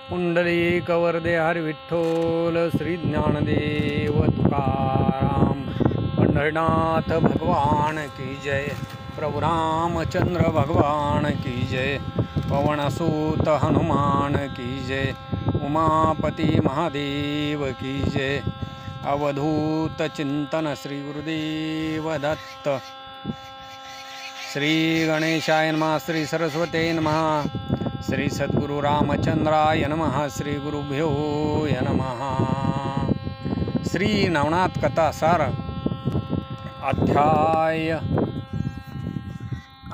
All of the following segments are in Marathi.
पुंडलिक वरदे हरि विठ्ठल श्री ज्ञानदेव तुकाराम। पंढरीनाथ भगवान की जय। प्रभु रामचंद्र भगवान की जय। पवनसूत हनुमान की जय। उमापति महादेव की जय। अवधूत चिंतन श्री गुरुदेव दत्त। श्री गणेशाय नमः। श्री सरस्वते नमः। श्री सद्गुरु रामचंद्राय नमः। श्री गुरुभ्यो नमः। श्री नवनाथ कथा सार अध्याय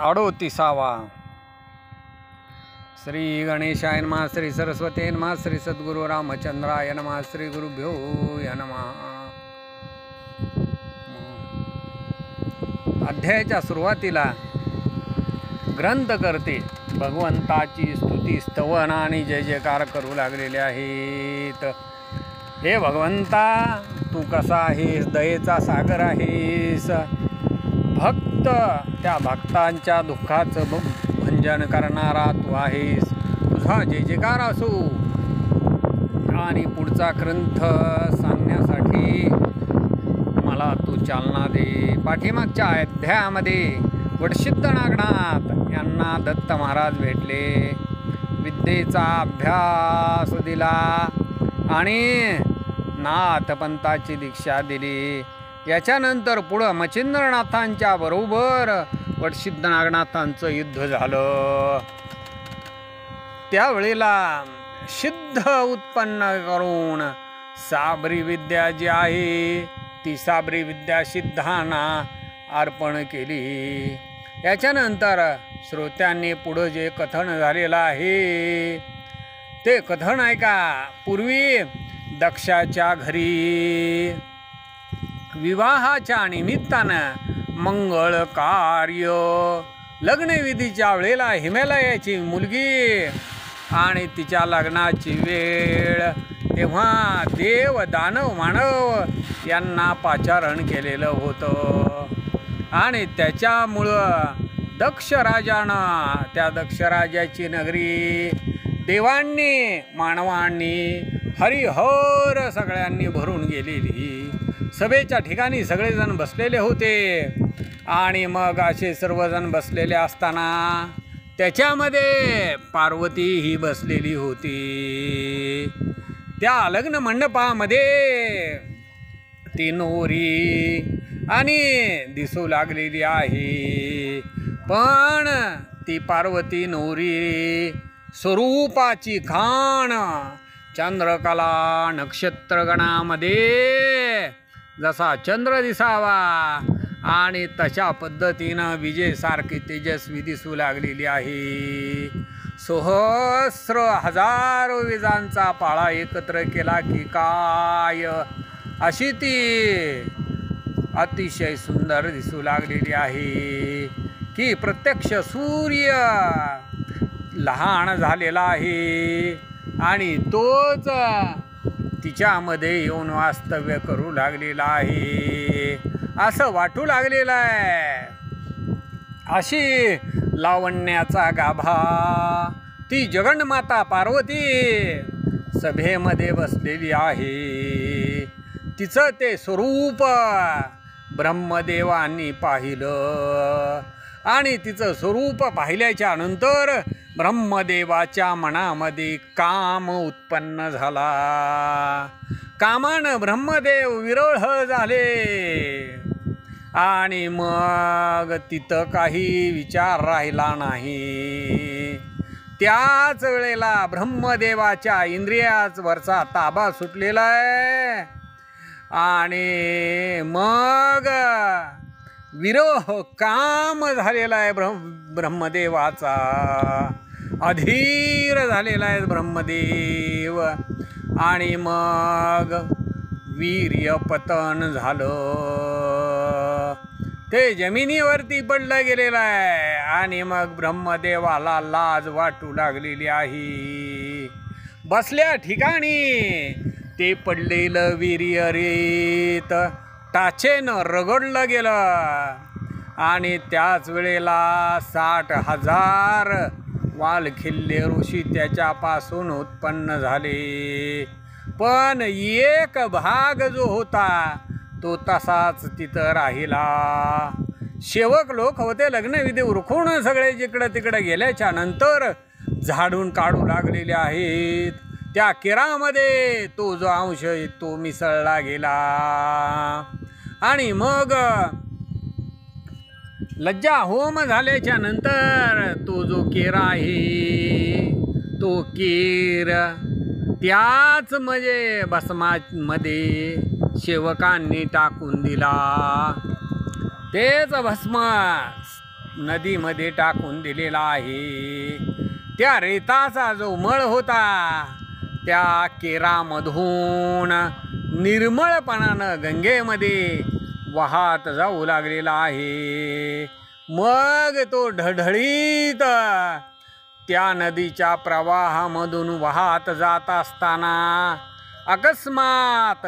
38। श्री गणेशाय नमः। श्री सरस्वते नमः। श्री सद्गुरु रामचंद्राय नमः। श्री गुरुभ्यो नमः। अध्यायाच्या सुरुवातीला ग्रंथकर्ते भगवंताची स्तुती स्तवन आणि जय जयकार करू लागलेले आहेत। हे भगवंता, तू कसा आहेस? दयेचा सागर आहेस। भक्त त्या भक्तांच्या दुःखाचं भंजन करणारा तू आहेस। तुझा जय जयकार असो। आणि पुढचा ग्रंथ सांगण्यासाठी मला तू चालना दे। पाठीमागच्या अध्यायामध्ये वडसिद्ध नागनाथ यांना दत्त महाराज भेटले, विद्येचा अभ्यास दिला आणि नाथपंथाची दीक्षा दिली। याच्यानंतर पुढं मच्छिंद्रनाथांच्या बरोबर वडसिद्ध नागनाथांचं युद्ध झालं। त्यावेळेला सिद्ध उत्पन्न करून साबरी विद्या जी आहे ती साबरी विद्या सिद्धांना अर्पण केली। याच्यानंतर श्रोत्यांनी पुढं जे कथन झालेलं आहे ते कथन ऐका। पूर्वी दक्षाच्या घरी विवाहाच्या निमित्तानं मंगळ कार्य लग्नविधीच्या वेळेला हिमालयाची मुलगी आणि तिच्या लग्नाची वेळ, तेव्हा देव दानव मानव यांना पाचारण केलेलं होतं आणि त्याच्यामुळं दक्ष राजानं त्या दक्ष राजाची नगरी देवांनी मानवांनी हरिहर सगळ्यांनी भरून गेलेली। सभेच्या ठिकाणी सगळेजण बसलेले होते आणि मग असे सर्वजण बसलेले असताना त्याच्यामध्ये पार्वती ही बसलेली होती। त्या लग्न मंडपामध्ये ती नोरी आणि दिसू लागलेली आहे, पण ती पार्वती नोरी स्वरूपाची खाण चंद्रकला नक्षत्रगणामध्ये जसा चंद्र दिसावा आणि तशा पद्धतीनं विजेसारखी तेजस्वी दिसू लागलेली आहे। सहस्र हजारो विजांचा पाळा एकत्र केला की काय अशी ती अतिशय सुंदर दिसू लागलेली आहे की प्रत्यक्ष सूर्य लहान झालेला आहे आणि तोच तिच्यामध्ये येऊन वास्तव्य करू लागलेला आहे असं वाटू लागलेलं आहे। अशी लावण्याचा गाभा ती जगन्माता पार्वती सभेमध्ये बसलेली आहे। तिचं ते स्वरूप ब्रह्मदेवांनी पाहिलं आणि तिचं स्वरूप पाहिल्याच्या नंतर ब्रह्मदेवाच्या मनामध्ये काम उत्पन्न झाला। कामानं ब्रह्मदेव विरळ झाले आणि मग तिथं काही विचार राहिला नाही। त्याच वेळेला ब्रह्मदेवाच्या इंद्रियावरचा ताबा सुटलेला आहे आणि मग विरह काम झालेला आहे ब्रह्मदेवाचा। अधीर झालेला आहे ब्रह्मदेव आणि मग वीर्यपतन झालं, ते जमिनीवरती पडलं गेलेलं आहे आणि मग ब्रह्मदेवाला लाज वाटू लागलेली आहे। बसल्या ठिकाणी ते पडलेलं वीर्य रेत टाचेनं रगडलं गेलं आणि त्याच वेळेला 60,000 वालखिल्य ऋषी त्याच्यापासून उत्पन्न झाले, पण एक भाग जो होता तो तसाच तिथं राहिला. सेवक लोक होते लग्नविधी उरकून सगळे जिकडं तिकडं गेल्याच्या नंतर झाडून काढू लागलेले आहेत. त्या केरामध्ये तो जो अंश आहे तो मिसळला गेला आणि मग लज्जा होम झाल्याच्या नंतर तो जो केरा आहे तो केर त्याच म्हणजे भस्मामध्ये सेवकांनी टाकून दिला. तेच भस्म नदीमध्ये टाकून दिलेला आहे. त्या रेताचा जो मळ होता त्या केरामधून निर्मळपणानं गंगेमध्ये वाहत जाऊ लागलेला आहे. मग तो ढळढळीत त्या नदीच्या प्रवाहामधून वाहत जात असताना अकस्मात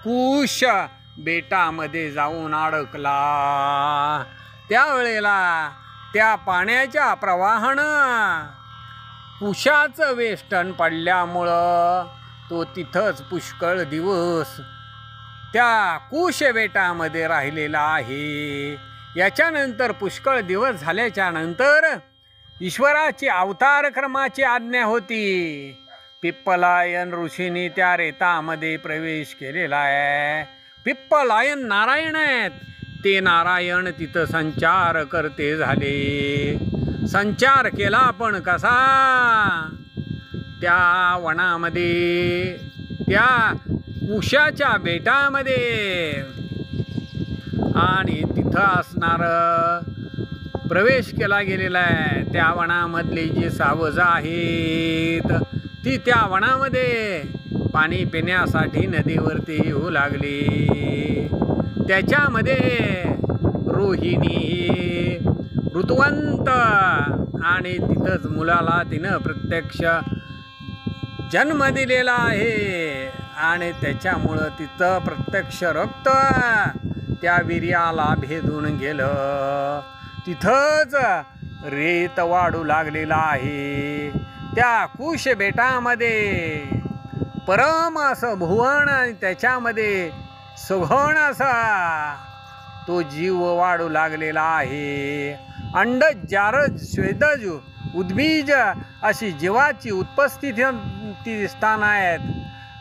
कुश बेटामध्ये जाऊन अडकला. त्यावेळेला त्या पाण्याच्या प्रवाहानं कुशाचं वेष्टन पडल्यामुळं तो तिथंच पुष्कळ दिवस त्या कुश बेटामध्ये राहिलेला आहे. याच्यानंतर पुष्कळ दिवस झाल्याच्या नंतर ईश्वराची अवतार क्रमाची आज्ञा होती. पिप्पलायन ऋषींनी त्या रेतामध्ये प्रवेश केलेला आहे. पिप्पलायन नारायण आहेत. ते नारायण तिथं संचार करते झाले. संचार केला पण कसा? त्या वनामध्ये त्या कुशाच्या बेटामध्ये आणि तिथं असणार प्रवेश केला गेलेला आहे. त्या वनामधली जी सावज आहेत ती त्या वनामध्ये पाणी पिण्यासाठी नदीवरती येऊ लागली. त्याच्यामध्ये रोहिणी ऋतुवंत आणि तिथंच मुलाला तिनं प्रत्यक्ष जन्म दिलेला आहे आणि त्याच्यामुळं तिथं प्रत्यक्ष रक्त त्या वीर्याला भेदून गेलं. तिथंच रेत वाढू लागलेला आहे. त्या कुश बेटामध्ये परम असं भुवन आणि त्याच्यामध्ये सुघण असा तो जीव वाढू लागलेला आहे. अंडज जारज स्वेदज उद्बीज अशी जीवाची उत्पत्ती स्थान आहेत.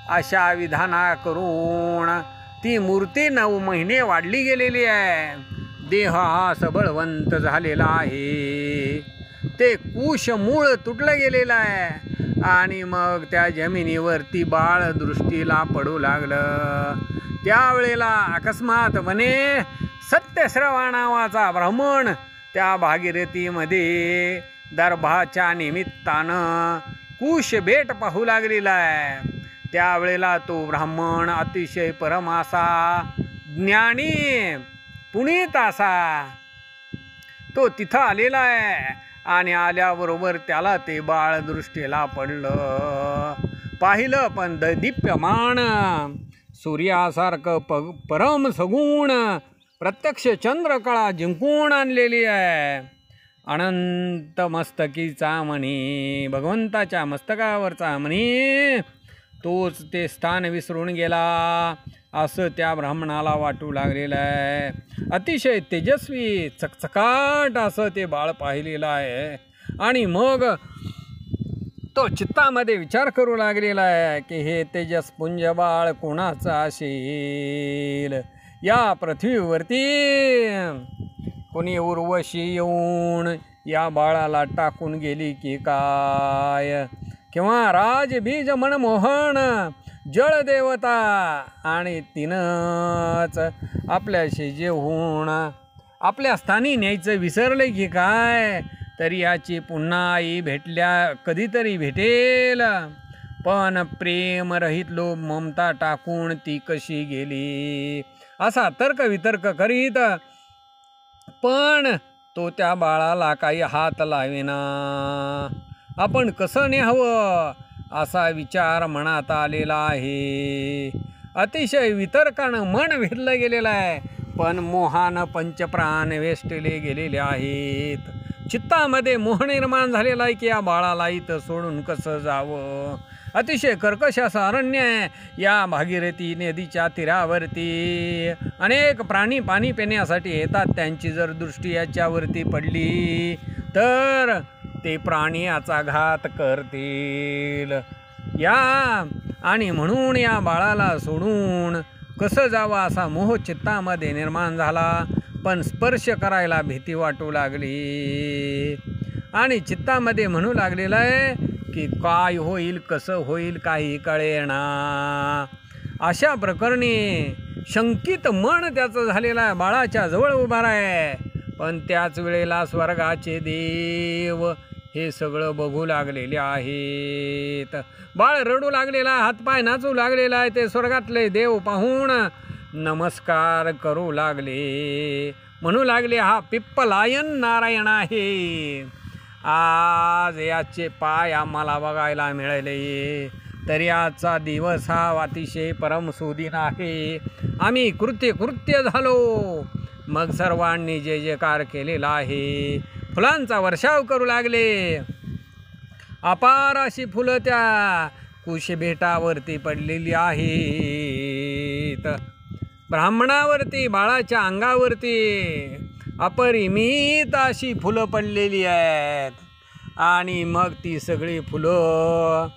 अशा विधाना करून ती मूर्ती 9 महिने वाढली गेलेली आहे. देह हा सबळवंत झालेला आहे. ते कुश मूळ तुटलं गेलेलं आहे आणि मग त्या जमिनीवरती बाळ दृष्टीला पडू लागलं. त्यावेळेला अकस्मात म्हणे सत्यश्रवा नावाचा ब्राह्मण त्या भागीरथीमध्ये दर्भाच्या निमित्तानं कुश बेट पाहू लागलेला आहे. त्यावेळेला तो ब्राह्मण अतिशय परमासा ज्ञानी पुनीत असा तो तिथं आलेला आहे आणि आल्याबरोबर त्याला ते बाळ दृष्टीला पडलं. पाहिलं पण दीप्यमान सूर्यासारखं परम सगुण प्रत्यक्ष चंद्रकळा जिंकून आणलेली आहे. अनंत मस्तकीचा मणी भगवंताच्या मस्तकावरचा मणी तोच ते स्थान विसरून गेला असं त्या ब्राह्मणाला वाटू लागलेलं आहे. अतिशय तेजस्वी चकचकाट असं ते बाळ पाहिलेलं आहे आणि मग तो चित्तामध्ये विचार करू लागलेला आहे की हे तेजस्पुंज बाळ कोणाचं असेल. या पृथ्वीवरती कोणी उर्वशी येऊन या बाळाला टाकून गेली की काय, किंवा राजबीज मनमोहन जळदेवता आणि तिनंच आपल्याशी जेवून आपल्या स्थानी न्यायचं विसरले की काय. तरी याची पुन्हा आई कधीतरी भेटेल, पण प्रेमरहित लोभ ममता टाकून ती कशी गेली असा तर्कवितर्क करीत पण तो त्या बाळाला काही हात लावेना. आपण कसं न्यावं असा विचार मनात आलेला आहे. अतिशय वितर्कानं मन विरलं गेलेलं आहे, पण मोहानं पंचप्राण वेष्टले गेलेले आहेत. चित्तामध्ये मोह निर्माण झालेला आहे की या बाळाला इथं सोडून कसं जावं. अतिशय कर्कश असं अरण्य आहे. या भागीरथी नदीच्या तीरावरती अनेक प्राणी पाणी पिण्यासाठी येतात. त्यांची जर दृष्टी याच्यावरती पडली तर ते प्राणी याचा घात करतील. आणि म्हणून या बाळाला सोडून कसं जावं असा मोह चित्तामध्ये निर्माण झाला. पण स्पर्श करायला भीती वाटू लागली आणि चित्तामध्ये म्हणू लागलेलं आहे की काय होईल कसं होईल काही कळेना. अशा प्रकरणी शंकित मन त्याचं झालेलं आहे. बाळाच्या जवळ उभा आहे. पण त्याच वेळेला स्वर्गाचे देव हे सगळं बघू लागलेले आहेत. बाळ रडू लागलेला, हातपाय नाचू लागलेला आहे. ते स्वर्गातले देव पाहून नमस्कार करू लागले. म्हणू लागले हा पिप्पलायन नारायण आहे. आज याचे पाय आम्हाला बघायला मिळाले. तरी आजचा दिवस हा अतिशय परमसुदीन आहे. आम्ही कृत्य झालो. मग सर्वांनी जे जयकार केलेला आहे. फुलांचा वर्षाव करू लागले. अपार अशी फुलं त्या कुशभेटावरती पडलेली आहेत. ब्राह्मणावरती बाळाच्या अंगावरती अपरिमित अशी फुलं पडलेली आहेत. आणि मग ती सगळी फुलं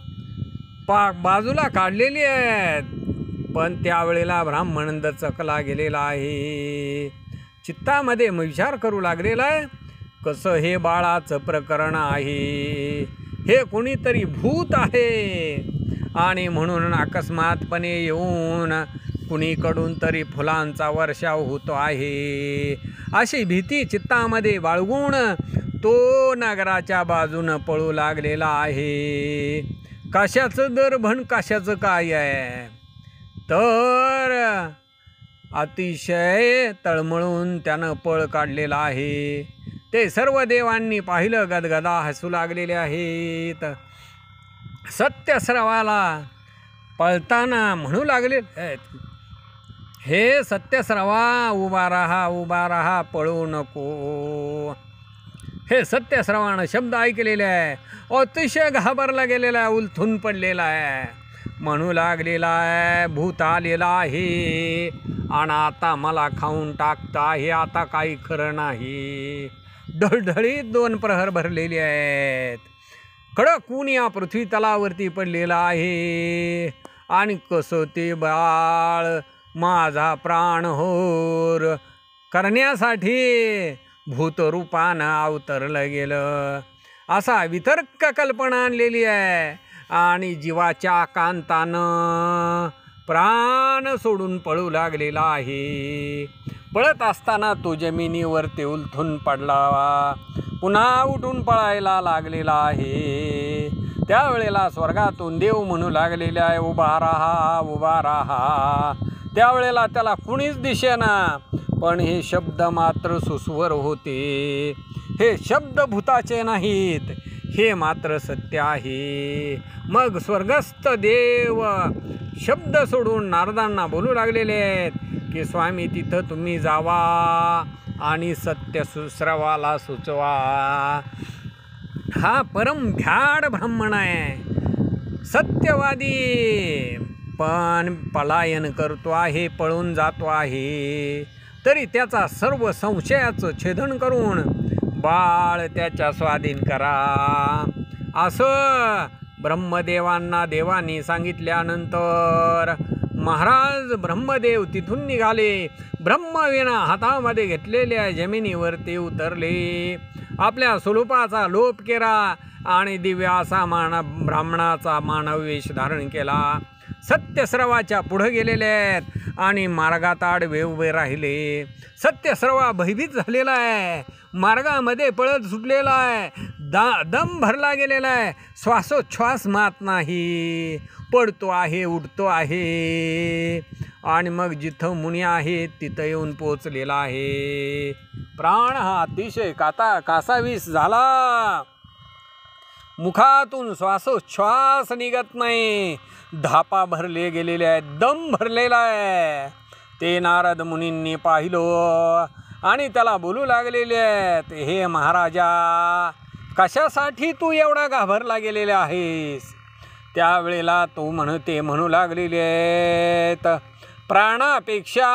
बाजूला काढलेली आहेत. पण त्यावेळेला ब्राह्मण दचकला गेलेला आहे. चित्तामध्ये विचार करू लागलेला आहे कसं हे बाळाचं प्रकरण आहे. हे कोणीतरी भूत आहे. आणि म्हणून अकस्मातपणे येऊन कुणीकडून तरी फुलांचा वर्षाव होतो आहे. अशी भीती चित्तामध्ये बाळगून तो नगराच्या बाजूनं पळू लागलेला आहे. कशाचं दरभण कशाचं काय आहे. तर अतिशय तळमळून त्यानं पळ काढलेला आहे. ते सर्व देवांनी पाहिलं. गदगदा हसू लागलेले आहेत. सत्यस्रवाला पळताना म्हणू लागले हे सत्यस्रवा उभा राहा पळू नको. हे सत्यस्रवानं शब्द ऐकलेले आहे. अतिशय घाबरला गेलेला आहे. उलथून पडलेला आहे. म्हणू लागलेला आहे भूत आलेला आहे आणि आता मला खाऊन टाकता. हे आता काही खरं नाही. ढळढळीत 2 प्रहर भरलेले आहेत. कडक ऊन या पृथ्वी तलावरती पडलेला आहे. आणि कसं ते बाळ माझा प्राण होर करण्यासाठी भूतरूपानं अवतरलं गेलं. असा वितर्क कल्पना आणलेली आहे. आणि जीवाच्या कांतानं प्राण सोडून पळू लागलेला आहे. पळत असताना तो जमिनीवरती उलथून पडला. पुन्हा उठून पळायला लागलेला आहे. त्यावेळेला स्वर्गातून देव म्हणू लागलेले आहे उभा राहा. त्यावेळेला त्याला कुणीच दिसेना. पण हे शब्द मात्र सुस्वर होते. हे शब्द भूताचे नाहीत. हे मात्र सत्य आहे. मग स्वर्गस्थ देव शब्द सोडून नारदांना बोलू लागलेले आहेत की स्वामी तिथं तुम्ही जावा आणि सत्य सुस्रवाला सुचवा. हा परम भ्याड ब्राह्मण आहे. सत्यवादी पण पलायन करतो आहे. पळून जातो आहे. तरी त्याचा सर्व संशयाचं छेदन करून बाळ त्याच्या स्वाधीन करा. असं ब्रह्मदेवांना देवांनी सांगितल्यानंतर महाराज ब्रह्मदेव तिथून निघाले. ब्रह्मवीणा हातामध्ये घेतलेल्या जमिनीवरती उतरले. आपल्या स्वरूपाचा लोप केला आणि दिव्य असा ब्राह्मणाचा मानववेश धारण केला. सत्यस्रवाच्या पुढे गेलेले आहेत आणि मार्गात आडवे उभे राहिले. सत्यस्रवा भयभीत झालेला आहे. मार्गामध्ये पळत सुटलेला आहे. दम भरला गेलेला आहे. श्वासोच्छ्वास मात नाही. पडतो आहे, उठतो आहे. आणि मग जिथं मुनी आहेत तिथं येऊन पोचलेला आहे. प्राण हा अतिशय कासावीस झाला. मुखातून श्वासोच्छ्वास निघत नाही. धापा भरले गेलेले आहेत. दम भरलेला आहे. ते नारद मुनींनी पाहिलं आणि त्याला बोलू लागलेले आहेत, हे महाराजा, कशासाठी तू एवढा घाबरला गेलेला आहेस? त्यावेळेला तो म्हणू लागलेले आहेत, प्राणापेक्षा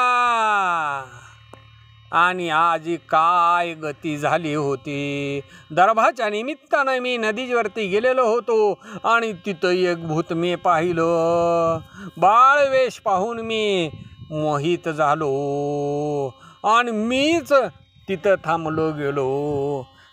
आणि आज काय गती झाली होती. दर्भाच्या निमित्तानं मी नदीवरती गेलेलो होतो आणि तिथं एक भूत मी पाहिलं. बाळवेश पाहून मी मोहित झालो आणि मीच तिथं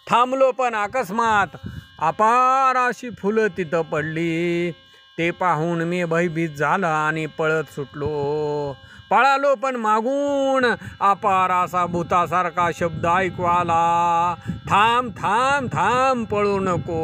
थांबलो पण अकस्मात अपार अशी फुलं तिथं पडली. ते पाहून मी भयभीत झाला आणि पळत सुटलो. पळालो पण मागून अपार असा भूतासारखा शब्द ऐकू आला, थांब थांब थांब, पळू नको,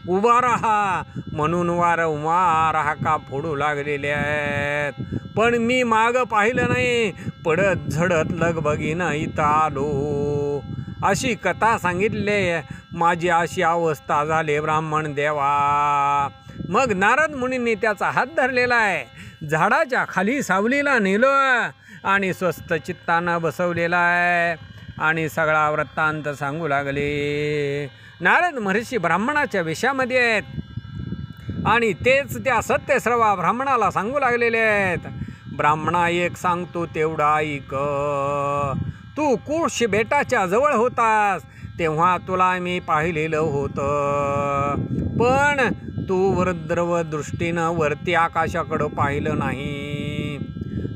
उभा राहा, म्हणून वारंवार हाका फोडू लागलेले आहेत. पण मी मागं पाहिलं नाही, पडत झडत लगबगीनं इथं आलो. अशी कथा सांगितली. माझी अशी अवस्था झाली ब्राह्मण देवा. मग नारद मुनींनी त्याचा हात धरलेला आहे, झाडाच्या खाली सावलीला नेलं आणि स्वस्थ चित्तानं बसवलेला आहे आणि सगळा वृत्तांत सांगू लागले. नारद महर्षी ब्राह्मणाच्या वेशामध्ये आहेत आणि तेच त्या सत्यश्रवा ब्राह्मणाला सांगू लागलेले आहेत, ब्राह्मणा एक सांगतो तेवढा ऐक. तू कुश बेटाच्या जवळ होतास तेव्हा तुला मी पाहिलेलं होतं, पण तू वृद्रव दृष्टीनं वरती आकाशाकडं पाहिलं नाही.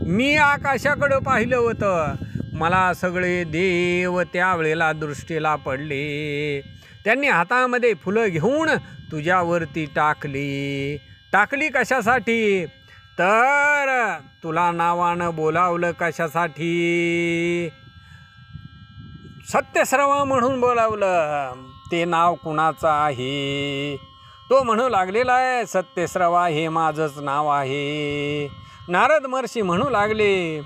मी आकाशाकडं पाहिलं होतं. मला सगळे देव त्यावेळेला दृष्टीला पडले. त्यांनी हातामध्ये फुलं घेऊन तुझ्यावरती टाकली कशासाठी? तर तुला नावानं बोलावलं कशासाठी? सत्यश्रवा म्हणून बोलावलं. ते नाव कुणाचं आहे? तो म्हणू लागलेला आहे, सत्यश्रवा हे माझंच नाव आहे. नारद महर्षी म्हणू लागले,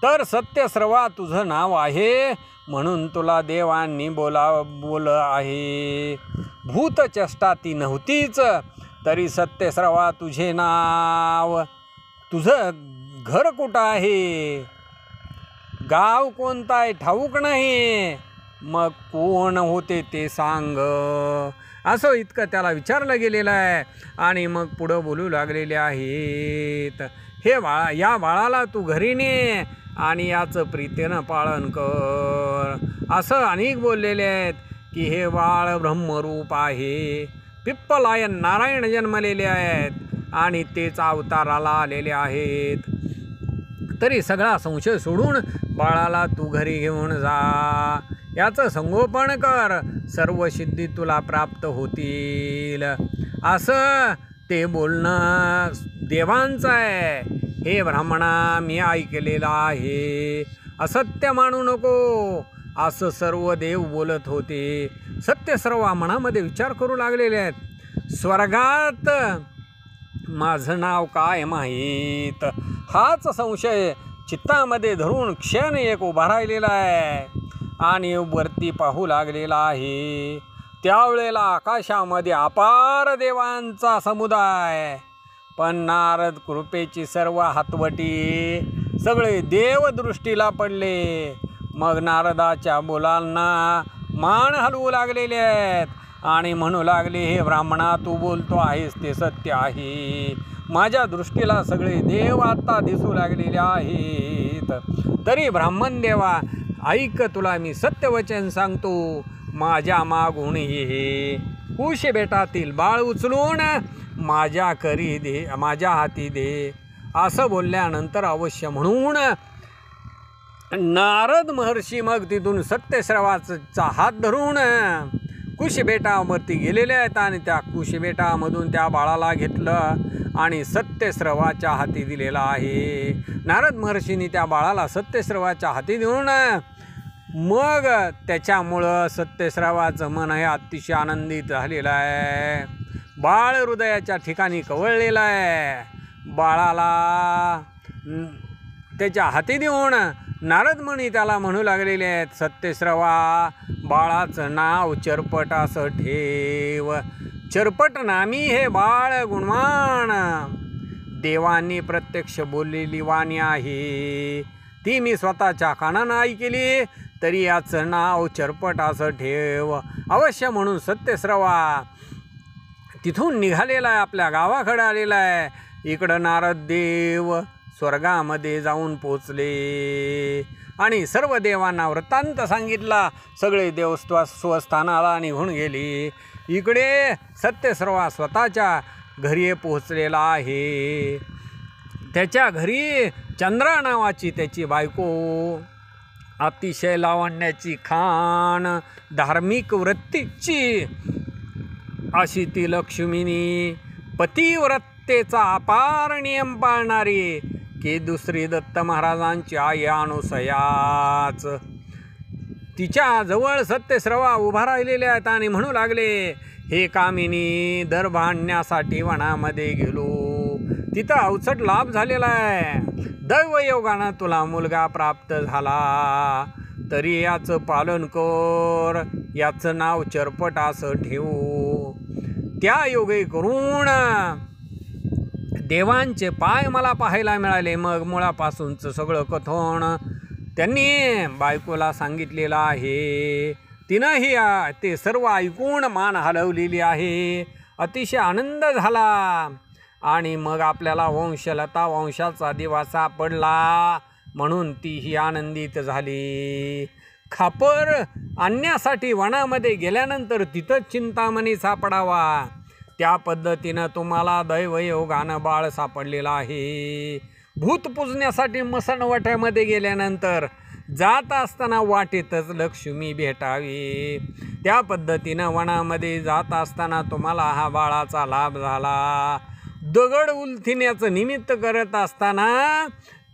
तर सत्यश्रवा तुझं नाव आहे म्हणून तुला देवांनी बोल आहे. भूतचेष्टा ती नव्हतीच तरी सत्यश्रवा तुझे नाव. तुझं घर कुठं आहे? गाव कोणतं आहे ठाऊक नाही. मग कोण होते ते सांग. असं इतकं त्याला विचारलं गेलेलं आहे. आणि मग पुढं बोलू लागलेले आहेत, हे बाळा, या बाळाला तू घरी ने आणि याचं प्रीतीनं पालन कर. असं अनेक बोललेले आहेत की हे बाळ ब्रह्मरूप आहे. पिप्पलायन नारायण जन्मलेले आहेत आणि तेच अवताराला आलेले आहेत. तरी सगळा संशय सोडून बाळाला तू घरी घेऊन जा, याचं संगोपन कर, सर्व सिद्धी तुला प्राप्त होतील. असं ते बोलणं देवांचं आहे. हे ब्राह्मणा, मी ऐकलेलं आहे, असत्य मानू नको, असं सर्व देव बोलत होते. सत्यश्रवा मनामध्ये विचार करू लागलेले आहेत, स्वर्गात माझं नाव काय माहीत? हाच संशय चित्तामध्ये धरून क्षण एक उभा राहिलेला आहे आणि वरती पाहू लागलेला आहे. त्यावेळेला आकाशामध्ये अपार देवांचा समुदाय. पण नारद कृपेची सर्व हातवटी सगळे देव दृष्टीला पडले. मग नारदाच्या बोलांना मान हलवू लागलेले आहेत आणि म्हणू लागले, हे ब्राह्मणा, तू बोलतो आहेस ते सत्य आहे. माझ्या दृष्टीला सगळे देव आता दिसू लागलेले आहेत. तरी ब्राह्मण देवा, ऐक, तुला मी सत्यवचन सांगतो. माझ्या मागून हे कुश बेटातील बाळ उचलून माझ्या हाती दे. असं बोलल्यानंतर अवश्य म्हणून नारद महर्षी मग तिथून सत्यश्रवाचा हात धरून कुशबेटावरती गेलेले आहेत आणि त्या कुशबेटामधून त्या बाळाला घेतलं आणि सत्यश्रवाच्या हाती दिलेला आहे. नारद महर्षींनी त्या बाळाला सत्यश्रवाच्या हाती देऊन मग त्याच्यामुळं सत्यश्रवाचं मन हे अतिशय आनंदित झालेलं आहे. बाळ हृदयाच्या ठिकाणी कवळलेलं आहे. बाळाला त्याच्या हाती देऊन नारद मुनी त्याला म्हणू लागलेले आहेत, सत्यश्रवा, बाळाचं नाव चरपट असं ठेव. चरपट नामी हे बाळ गुणवान, देवांनी प्रत्यक्ष बोललेली वाणी आहे. ती मी स्वतःच्या कानानं ऐकली, तरी याचं नाव चरपट असं ठेव अवश्य म्हणून सत्यश्रवा तिथून निघालेला आहे, आपल्या गावाकडे आलेला आहे. इकडं नारद देव स्वर्गामध्ये जाऊन पोचले आणि सर्व देवांना वृत्तांत सांगितला. सगळे देव स्वस्थानाला निघून गेले. इकडे सत्यश्रवा स्वतःच्या घरी पोचलेला आहे. त्याच्या घरी चंद्रा नावाची त्याची बायको, अतिशय लावण्याची खाण, धार्मिक वृत्तीची अशी ती लक्ष्मीनी, पतिव्रतेचा अपार नियम पाळणारी, की दुसरी दत्त महाराजांची आई अनुसयाच. तिच्या जवळ सत्यश्रवा उभा राहिलेले आहेत आणि म्हणू लागले, हे कामिनी, दर्भ आणण्यासाठी वनामध्ये गेलो. तिथं अवचट लाभ झालेला आहे. दैवयोगानं तुला मुलगा प्राप्त झाला, तरी याचं पालन कर. याचं नाव चरपट असं ठेवू. त्या योगे करून देवांचे पाय मला पाहायला मिळाले. मग मुळापासूनचं सगळं कथन त्यांनी बायकोला सांगितलेलं आहे. तिनंही ते सर्व ऐकून मान हलवलेली आहे. अतिशय आनंद झाला आणि मग आपल्याला वंशलता वंशाचा दिवा सापडला म्हणून तीही आनंदित झाली. खापर आणण्यासाठी वनामध्ये गेल्यानंतर तिथंच चिंतामणी सापडावा, त्या पद्धतीनं तुम्हाला दैवयोगानं बाळ सापडलेलं आहे. भूत पूजण्यासाठी मसणवट्यामध्ये गेल्यानंतर जात असताना वाटेतच लक्ष्मी भेटावी, त्या पद्धतीनं वनामध्ये जात असताना तुम्हाला हा बाळाचा लाभ झाला. दगड उलथिण्याचं निमित्त करत असताना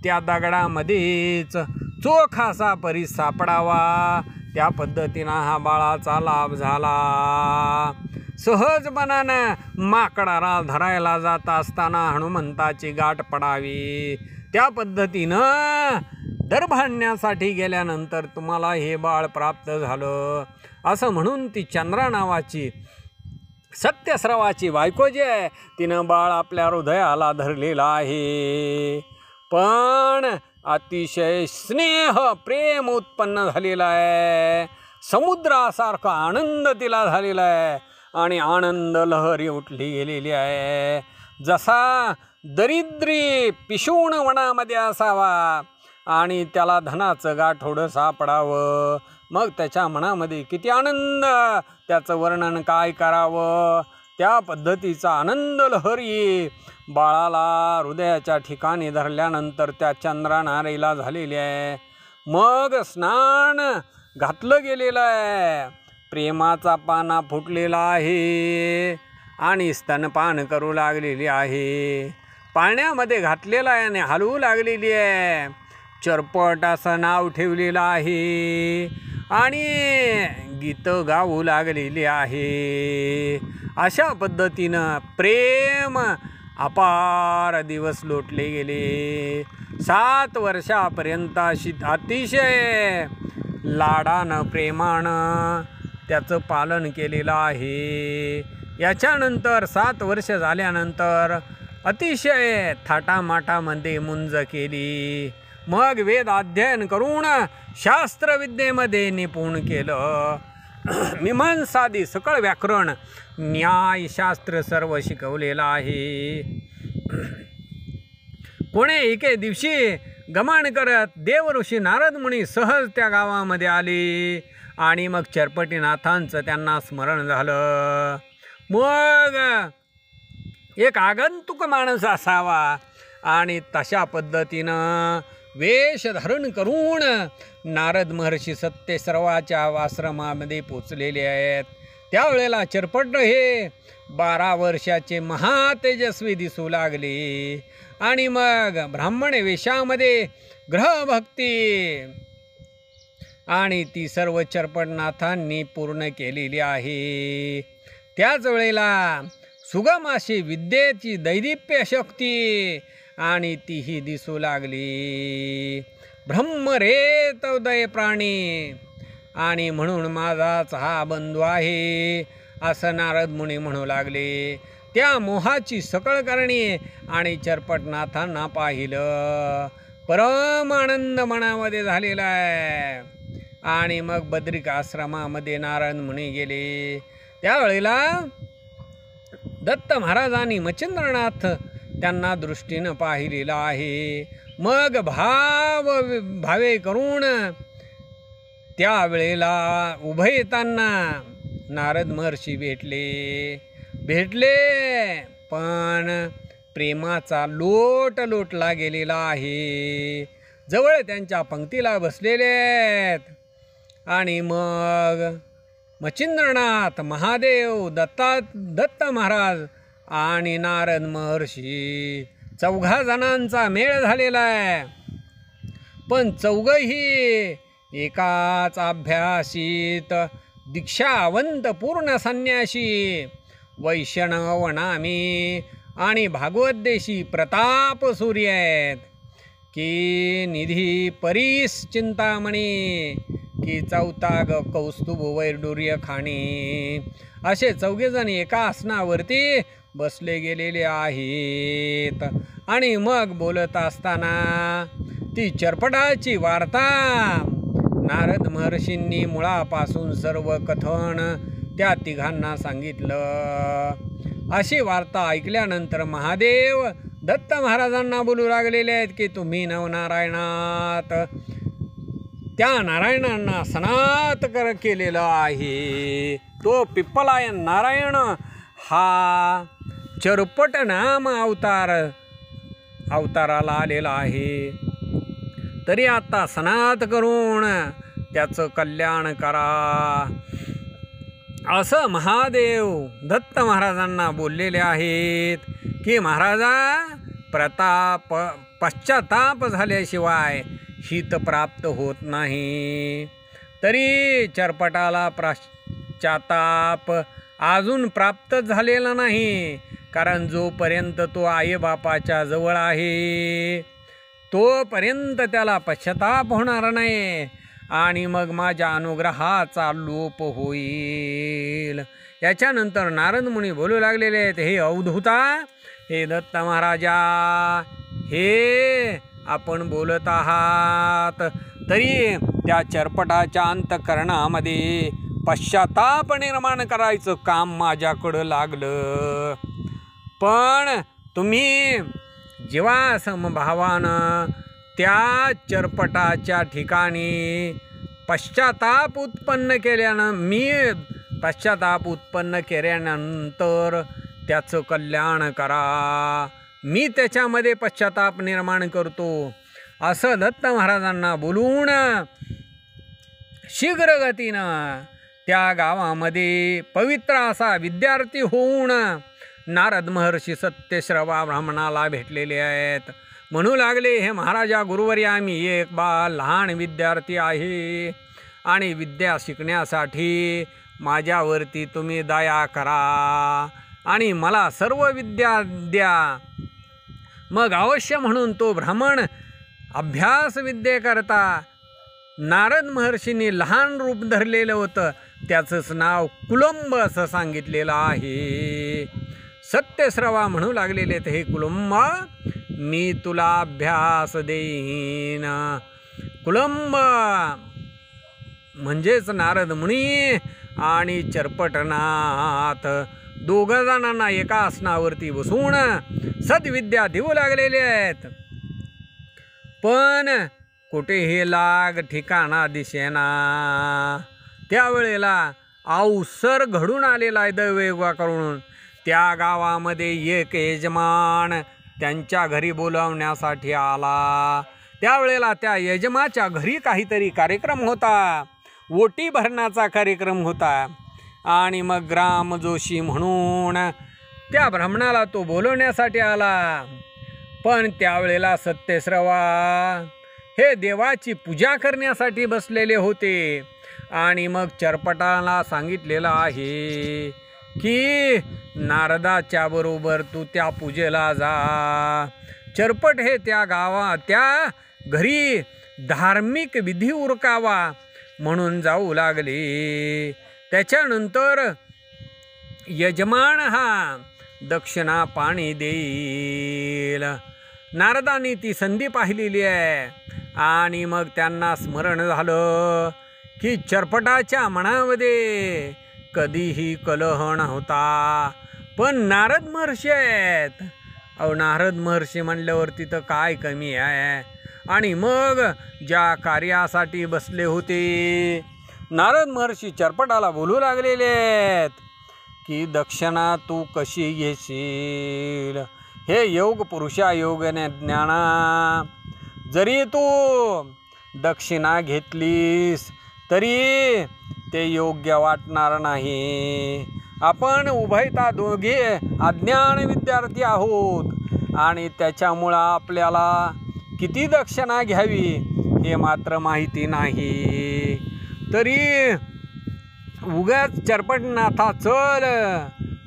त्या दगडामध्येच चोखासा परी सापडावा, त्या पद्धतीनं हा बाळाचा लाभ झाला. सहजपणानं माकडाला धरायला जात असताना हनुमंताची गाठ पडावी, त्या पद्धतीनं दर्भ आणण्यासाठी गेल्यानंतर तुम्हाला हे बाळ प्राप्त झालं. असं म्हणून ती चंद्रा नावाची सत्यश्रवाची बायको जी आहे, तिनं बाळ आपल्या हृदयाला धरलेला आहे. पण अतिशय स्नेह प्रेम उत्पन्न झालेला आहे. समुद्रासारखा आनंद तिला झालेला आहे आणि आनंद लहरी उठली गेलेली आहे. जसा दरिद्री पिशूण वनामध्ये असावा आणि त्याला धनाचं गाठोडं सापडावं, मग त्याच्या मनामध्ये किती आनंद, त्याचं वर्णन काय करावं. त्या पद्धतीचा आनंद लहरी बाळाला हृदयाच्या ठिकाणी धरल्यानंतर त्या चंद्रा नारीला झालेली आहे. मग स्नान घातलं गेलेलं आहे, प्रेमाचा पाना फुटलेला आहे आणि स्तनपान करू लागलेली आहे. पाण्यामध्ये घातलेला आहे आणि हलवू लागलेली आहे. चरपट असं नाव ठेवलेलं आहे आणि गीतं गाऊ लागलेली आहे. अशा पद्धतीनं प्रेम अपार दिवस लोटले गेले. 7 वर्षापर्यंत अतिशय लाडानं प्रेमानं त्याचं पालन केलेलं आहे. याच्यानंतर 7 वर्ष झाल्यानंतर अतिशय थाटामाटामध्ये मुंज केली. मग वेद अध्ययन करून शास्त्रविद्येमध्ये निपुण केलं. मीमांसादी सकळ व्याकरण न्यायशास्त्र सर्व शिकवलेलं आहे. कोणे एके दिवशी गमन करत देवऋषी नारद मुनी सहज त्या गावामध्ये आले आणि मग चरपटीनाथांचं त्यांना स्मरण झालं. मग एक आगंतुक माणूस असावा आणि तशा पद्धतीनं वेश धारण करून नारद महर्षी सत्यश्रवाच्या आश्रमामध्ये पोचलेले आहेत. त्यावेळेला चरपट हे 12 वर्षाचे महातेजस्वी दिसू लागले आणि मग ब्राह्मण वेशामध्ये ग्रहभक्ती आणि ती सर्व चरपटनाथांनी पूर्ण केलेली आहे. त्याच वेळेला सुगम अशी विद्येची दैदिप्य शक्ती आणि तीही दिसू लागली. ब्रह्मरेत उदय प्राणी आणि म्हणून माझाच हा बंधू आहे असं नारद मुनी म्हणू लागले. त्या मोहाची सकळ करणी आणि चरपटनाथांना पाहिलं परम आनंद मनामध्ये झालेला आहे. आणि मग बद्रिक आश्रमामध्ये नारद मुनी गेले. त्यावेळेला दत्त महाराजांनी मच्छिंद्रनाथ त्यांना दृष्टीनं पाहिलेलं आहे. मग भावे करून त्यावेळेला उभयतांना नारद महर्षी भेटले पण प्रेमाचा लोट लोटला गेलेला आहे. जवळ त्यांच्या पंक्तीला बसलेले आहेत. आणि मग मच्छिंद्रनाथ, महादेव, दत्त महाराज आणि नारद महर्षी चौघा जणांचा मेळ झालेला आहे. पण चौघही एकाच अभ्यासीत दीक्षावंत पूर्ण संन्यासी वैष्णव नामी आणि भागवतदेशी प्रताप सूर्य आहेत. की निधी परीस चिंतामणी की चौथा कौस्तुभ वैडूर्य खाणी असे चौघेजण एका आसनावरती बसले गेलेले आहेत. आणि मग बोलत असताना ती चरपटाची वार्ता नारद महर्षींनी मुळापासून सर्व कथन त्या तिघांना सांगितलं. अशी वार्ता ऐकल्यानंतर महादेव दत्त महाराजांना बोलू लागलेले आहेत की तुम्ही नवनारायणात त्या नारायणांना सनात केलेलं आहे. तो पिप्पलायन नारायण हा चरपट नाम अवताराला आलेला आहे. तरी आता सनात करून त्याचं कल्याण करा असं महादेव दत्त महाराजांना बोललेले आहेत. की महाराजा पश्चाताप झाल्याशिवाय हित प्राप्त होत नाही. तरी चरपटाला पश्चाताप अजून प्राप्त झालेला नाही. कारण जोपर्यंत तो आईबापाच्या जवळ आहे तोपर्यंत त्याला पश्चाताप होणार नाही. आणि मग माझ्या अनुग्रहाचा लोप होईल. याच्यानंतर नारद मुनी बोलू लागलेले आहेत. हे अवधूता, हे दत्त महाराजा, हे आपण बोलत आहात तरी त्या चरपटाच्या अंतःकरणामध्ये पश्चाताप निर्माण करायचं काम माझ्याकडं लागलं. पण तुम्ही जेव्हा समभावानं त्या चरपटाच्या ठिकाणी पश्चाताप उत्पन्न केल्यानंतर त्याचं कल्याण करा. मी त्याच्यामध्ये पश्चाताप निर्माण करतो असं दत्त महाराजांना बोलून शीघ्रगतीनं त्या गावामध्ये पवित्र असा विद्यार्थी होऊन नारद महर्षी सत्यश्रवा ब्राह्मणाला भेटलेले आहेत. म्हणू लागले, हे महाराजा गुरुवर्या, मी एक लहान विद्यार्थी आहे आणि विद्या शिकण्यासाठी माझ्यावरती तुम्ही दया करा आणि मला सर्व विद्या द्या. मग अवश्य म्हणून तो ब्राह्मण अभ्यास विद्येकरता नारद महर्षींनी लहान रूप धरलेलं होतं. त्याचंच नाव कुलंब असं सांगितलेलं आहे. सत्यश्रवा म्हणू लागलेले, हे कुलंब, मी तुला अभ्यास देईन. कुलंब म्हणजेच नारद मुनी आणि चरपटनाथ दोघं जणांना एका आसनावरती बसून सद्विद्या देऊ लागलेले आहेत. पण कुठेही लाग ठिकाणा दिसेना. त्यावेळेला अवसर घडून आलेला आहे दैवयोगाकडून. त्या गावामध्ये एक यजमान त्यांच्या घरी बोलावण्यासाठी आला. त्यावेळेला त्या यजमाच्या घरी काहीतरी कार्यक्रम होता, ओटी भरण्याचा कार्यक्रम होता. आणि मग ग्रामजोशी म्हणून त्या ब्राह्मणाला तो बोलवण्यासाठी आला. पण त्यावेळेला सत्यश्रवा हे देवाची पूजा करण्यासाठी बसलेले होते. आणि मग चरपटाला सांगितलेलं आहे की नारदाच्या बरोबर तू त्या पूजेला जा. चरपट हे त्या घरी धार्मिक विधी उरकावा म्हणून जाऊ लागले. त्याच्यानंतर यजमान हा दक्षिणा पाणी देईल. नारदांनी ती संधी पाहिलेली आहे आणि मग त्यांना स्मरण झालं की चरपटाच्या मनामध्ये कधीही कलह नव्हता, पण नारद महर्षी आहेत. नारद महर्षी म्हणल्यावरती तर काय कमी आहे. आणि मग ज्या कार्यासाठी बसले होते नारद महर्षी चरपटाला बोलू लागलेले आहेत की दक्षिणा तू कशी घेशील. हे योग पुरुषा योगने ज्ञाना, जरी तू दक्षिणा घेतलीस तरी ते योग्य वाटणार नाही. आपण उभयता दोघे अज्ञान विद्यार्थी आहोत आणि त्याच्यामुळं आपल्याला किती दक्षिणा घ्यावी हे मात्र माहिती नाही. तरी उगाच चरपटनाथा चल,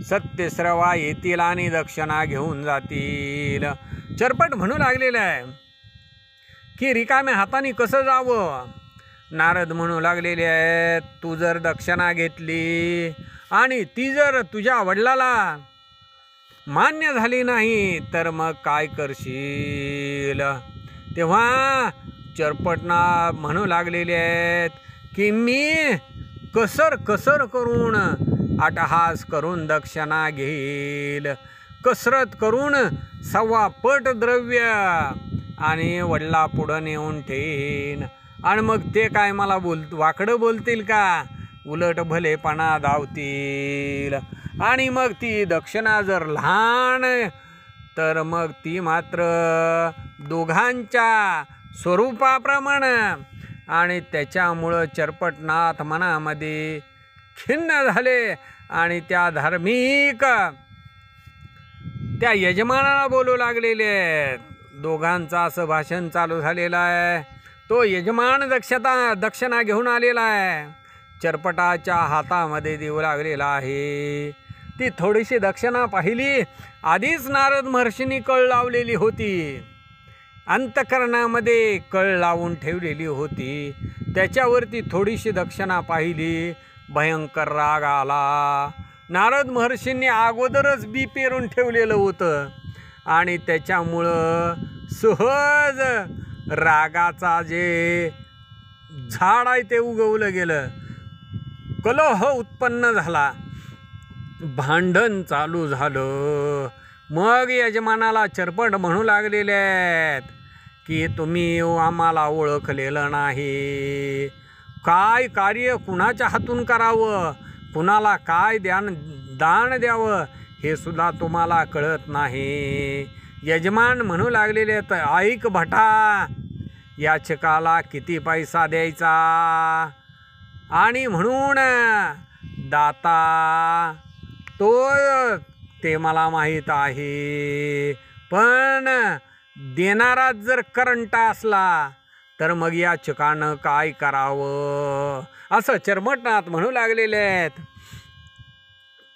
सत्यश्रवा येतील आणि दक्षिणा घेऊन जातील. चरपट म्हणू लागलेलं आहे की रिकाम्या हाताने कसं जावं. नारद म्हणू लागलेले आहेत तू जर दक्षिणा घेतली आणि ती जर तुझ्या वडिलाला मान्य झाली नाही तर मग काय करशील. तेव्हा चरपटना म्हणू लागलेले आहेत की मी कसर करून अट्टहास करून दक्षिणा घेईल, कसरत करून 1.25 पट द्रव्य आणि वडिला पुढं नेऊन ठेवीन. आणि मग ते काय मला वाकडं बोलतील का, उलट भलेपणा धावतील. आणि मग ती दक्षिणा जर लहान तर मग ती मात्र दोघांच्या स्वरूपाप्रमाणे. आणि त्याच्यामुळं चरपटनाथ मनामध्ये खिन्न झाले आणि त्या धार्मिक त्या यजमानाला बोलू लागलेले आहेत. दोघांचं असं भाषण चालू झालेलं आहे. तो यजमान दक्षिणा घेऊन आलेला आहे, चरपटाच्या हातामध्ये देऊ लागलेला आहे. ती थोडीशी दक्षिणा पाहिली. आधीच नारद महर्षींनी कळ लावलेली होती, अंतकरणामध्ये कळ लावून ठेवलेली होती. त्याच्यावरती थोडीशी दक्षिणा पाहिली, भयंकर राग आला. नारद महर्षींनी अगोदरच बी पेरून ठेवलेलं होतं आणि त्याच्यामुळं सहज रागाचा जे झाड आहे ते उगवलं गेलं. कलह उत्पन्न झाला, भांडण चालू झालं. मग यजमानाला चरपट म्हणू लागलेले आहेत की तुम्ही आम्हाला ओळखलेलं नाही, काय कार्य कुणाच्या हातून करावं, कुणाला काय दान द्यावं हे सुद्धा तुम्हाला कळत नाही. यजमान म्हणू लागलेले आहेत ऐक भटा, याचकाला किती पैसा द्यायचा. आणि म्हणून दाता ते मला माहीत आहे, पण देणारा जर करंटा असला तर मग याचकानं काय करावं असं चरपटनाथ म्हणू लागलेले आहेत.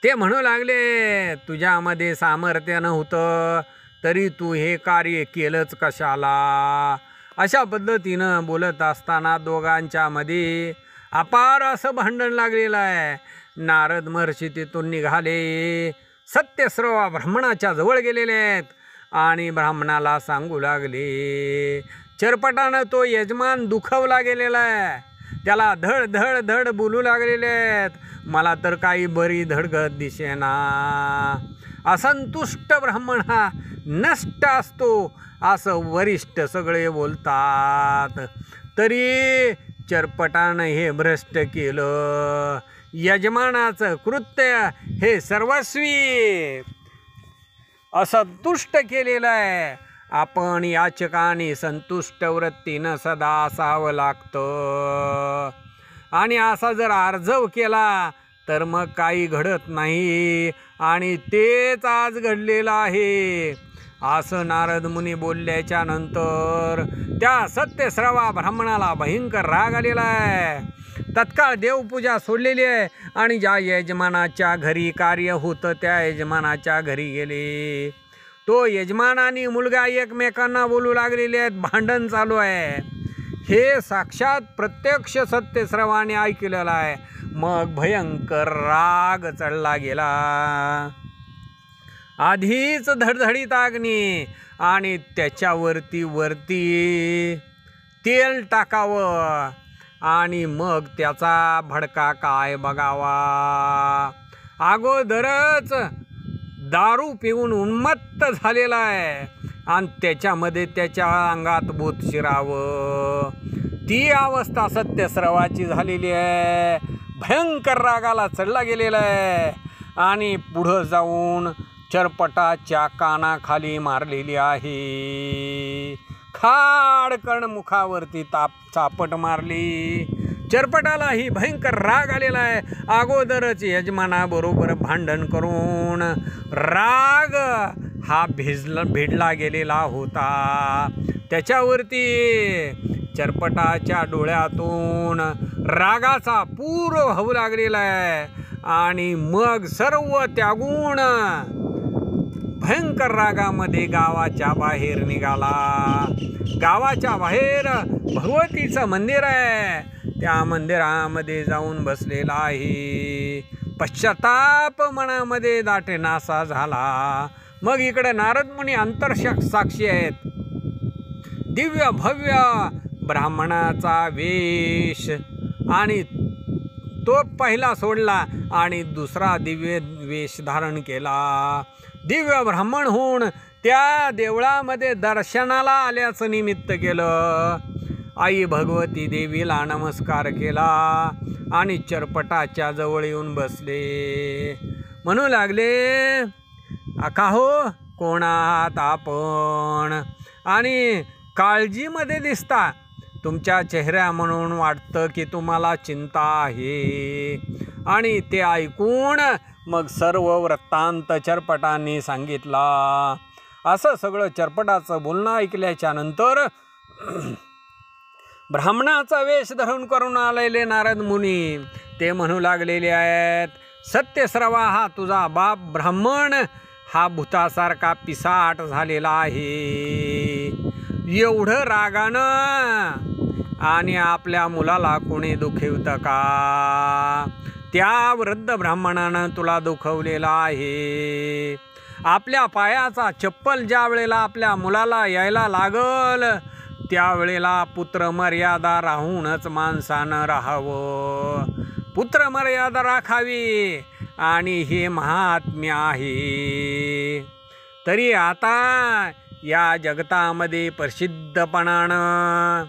ते म्हणू लागले तुझ्यामध्ये सामर्थ्य नव्हतं तरी तू हे कार्य केलंच कशाला. अशा पद्धतीनं बोलत असताना दोघांच्यामध्ये अपार असं भांडण लागलेलं आहे. नारद महर्षी तिथून निघाले, सत्यश्रवा ब्राह्मणाच्या जवळ गेलेले आहेत आणि ब्राह्मणाला सांगू लागले. चरपटानं तो यजमान दुखवला गेलेला आहे, त्याला धड धड धड बोलू लागलेले आहेत. मला तर काही बरी धडगत दिसेना. असंतुष्ट ब्राह्मण हा नष्ट असतो असं वरिष्ठ सगळे बोलतात. तरी चरपटानं हे भ्रष्ट केलं. यजमानाचं कृत्य हे सर्वस्वी असंतुष्ट केलेलं आहे. आपण याचकाने संतुष्ट वृत्तीनं सदा असावं लागतं. आणि असा जर आर्जव केला तर मग काही घडत नाही आणि तेच आज घडलेलं आहे. असं नारद मुनी बोलल्याच्या नंतर त्या सत्यश्रवा ब्राह्मणाला भयंकर राग आलेला आहे. तत्काळ देवपूजा सोडलेली आहे आणि ज्या यजमानाच्या घरी कार्य होतं त्या यजमानाच्या घरी गेले. तो यजमान आणि मुलगा एकमेकांना बोलू लागलेले आहेत, भांडण चालू आहे. हे साक्षात प्रत्यक्ष सत्यश्रवाने ऐकलेलं आहे. मग भयंकर राग चढला गेला आधीच धडधडीत अग्नी आणि त्याच्यावरती तेल टाकावं आणि मग त्याचा भडका काय बघावा. अगोदरच दारू पिऊन उन्मत्त झालेला आहे आणि त्याच्यामध्ये त्याच्या अंगात भूत शिरावं. ती अवस्था सत्यस्रवाची झालेली आहे. भयंकर रागाला चढला गेलेला आहे आणि पुढं जाऊन चरपटाच्या कानाखाली मारलेली आहे. खाडकण मुखावरती चापट मारली. चरपटालाही भयंकर राग आलेला आहे. अगोदरच यजमानाबरोबर भांडण करून राग हा भिडला गेलेला होता. त्याच्यावरती चरपटाच्या डोळ्यातून रागाचा पूर वाहू लागलेला आहे आणि मग सर्व त्यागून भयंकर रागामध्ये गावाच्या बाहेर निघाला. गावाच्या बाहेर भगवतीचं मंदिर आहे. त्या मंदिरामध्ये जाऊन बसलेला आहे. पश्चाताप मनामध्ये दाटेनासा झाला. मग इकडे नारद मुनी अंतर्साक्षी आहेत. दिव्य भव्य ब्राह्मणाचा वेश आणि तो पहिला सोडला आणि दुसरा दिव्य वेश धारण केला. दिव्य ब्राह्मण होऊन त्या देवळामध्ये दर्शनाला आल्याचं निमित्त केलं. आई भगवती देवीला नमस्कार केला आणि चरपटाच्या जवळ येऊन बसले. म्हणू लागले, आका हो, कोण आहात आपण आणि काळजीमध्ये दिसता. तुमच्या चेहऱ्या म्हणून वाटतं की तुम्हाला चिंता आहे. आणि ते ऐकून मग सर्व वृत्तांत चरपटांनी सांगितला. असं सगळं चरपटाचं बोलणं ऐकल्याच्या नंतर ब्राह्मणाचा वेश धरून करून आलेले नारद मुनी ते म्हणू लागलेले आहेत, सत्यस्रवा हा तुझा बाप ब्राह्मण हा भूतासारखा पिसाट झालेला आहे. एवढं रागानं आणि आपल्या मुलाला कोणी दुखवतं का? त्या वृद्ध ब्राह्मणानं तुला दुखवलेला आहे. आपल्या पायाचा चप्पल ज्या वेळेला आपल्या मुलाला यायला लागल त्यावेळेला पुत्रमर्यादा राहूनच माणसानं राहावं. पुत्रमर्यादा राखावी आणि हे महात्म्य आहे. तरी आता या जगतामध्ये प्रसिद्धपणानं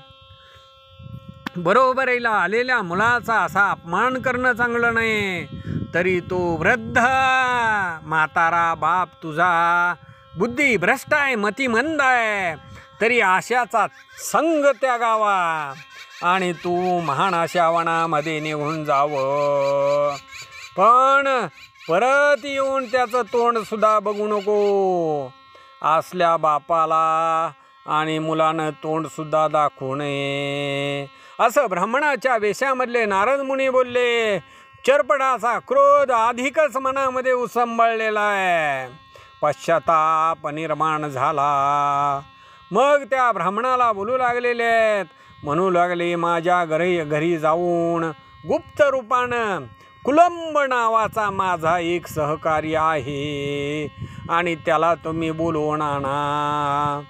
बरोबरीला आलेल्या मुलाचा असा अपमान करणं चांगलं नाही. तरी तो वृद्ध म्हातारा बाप तुझा बुद्धी भ्रष्ट आहे, मतिमंद आहे, तरी आशाचा संग त्यागावा आणि तू महान अशा वनामध्ये निघून जावं. पण परत येऊन त्याचं तोंड सुद्धा बघू नको. असल्या बापाला आणि मुलानं तोंड सुद्धा दाखवू नये. असं ब्राह्मणाच्या वेशामधले नारद मुनी बोलले. चरपटाचा क्रोध अधिकच मनामध्ये उसंबळलेला आहे. पश्चाताप निर्माण झाला. मग त्या ब्राह्मणाला बोलू लागलेले आहेत. म्हणू लागले, माझ्या घरी जाऊन गुप्त रूपानं कुलंब नावाचा माझा एक सहकारी आहे आणि त्याला तुम्ही बोलवून आणा.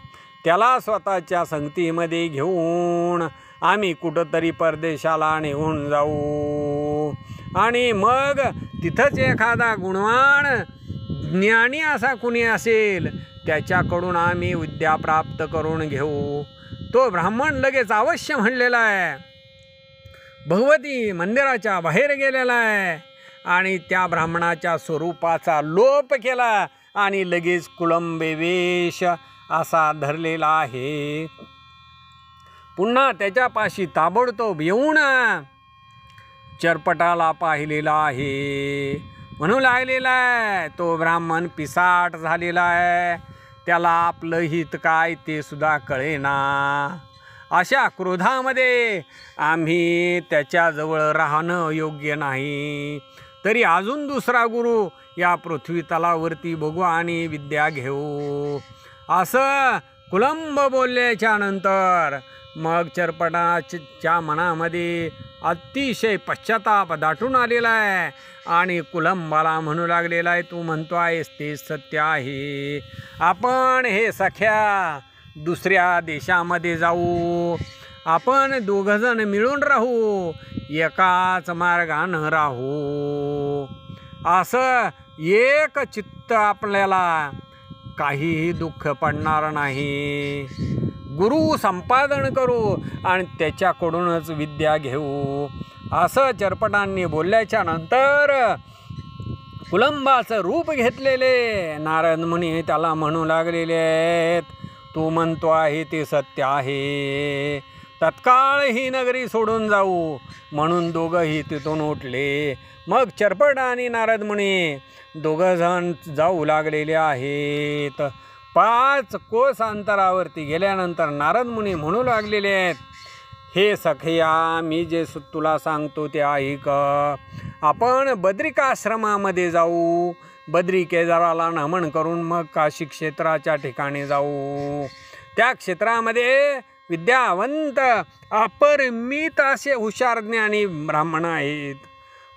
त्याला स्वतःच्या संगतीमध्ये घेऊन आम्ही कुठंतरी परदेशाला निघून जाऊ आणि मग तिथंच एखादा गुणवान ज्ञानी असा कुणी असेल त्याच्याकडून आम्ही विद्या प्राप्त करून घेऊ. तो ब्राह्मण लगेच अवश्य म्हणलेला आहे. भगवती मंदिराच्या बाहेर गेलेला आहे आणि त्या ब्राह्मणाच्या स्वरूपाचा लोप केला आणि लगेच कुलंबे वेश असा धरलेला आहे. पुन्हा त्याच्यापाशी ताबडतोब येऊन चरपटाला पाहिलेला आहे. म्हणू लागलेला आहे, तो ब्राह्मण पिसाट झालेला आहे. त्याला आपलं हित काय ते सुद्धा कळेना. अशा क्रोधामध्ये आम्ही त्याच्याजवळ राहणं योग्य नाही. तरी अजून दुसरा गुरु या पृथ्वी तलावरती बघू आणि विद्या घेऊ. असं कुलंब बोलल्याच्या नंतर मग चरपटाच्या मनामध्ये अतिशय पश्चाताप दाटून आलेला आहे आणि कुलंबाला म्हणू लागलेला आहे, तू म्हणतो आहेस ते सत्य आहे. आपण हे सख्या दुसऱ्या देशामध्ये जाऊ, आपण दोघंजण मिळून राहू, एकाच मार्गानं राहू. असं एक चित्त आपल्याला काहीही दुःख पडणार नाही. गुरु संपादन करू आणि त्याच्याकडूनच विद्या घेऊ. असं चरपटांनी बोलल्याच्या नंतर कुलंबाचं रूप घेतलेले नारद मुनी त्याला म्हणू लागलेले आहेत, तू म्हणतो आहे ते सत्य आहे. तत्काळ ही नगरी सोडून जाऊ म्हणून दोघंही तिथून उठले. मग चरपट आणि नारद मुनी दोघंजण जाऊ लागलेले आहेत. 5 कोस अंतरावरती गेल्यानंतर नारद मुनी म्हणू लागलेले आहेत, हे सखया, मी जे तुला सांगतो ते ऐक. आपण बद्रिकाश्रमामध्ये जाऊ, बद्री केदाराला नमन करून मग काशी क्षेत्राच्या ठिकाणी जाऊ. त्या क्षेत्रामध्ये विद्यावंत अपरिमित असे हुशार ज्ञानी ब्राह्मण आहेत.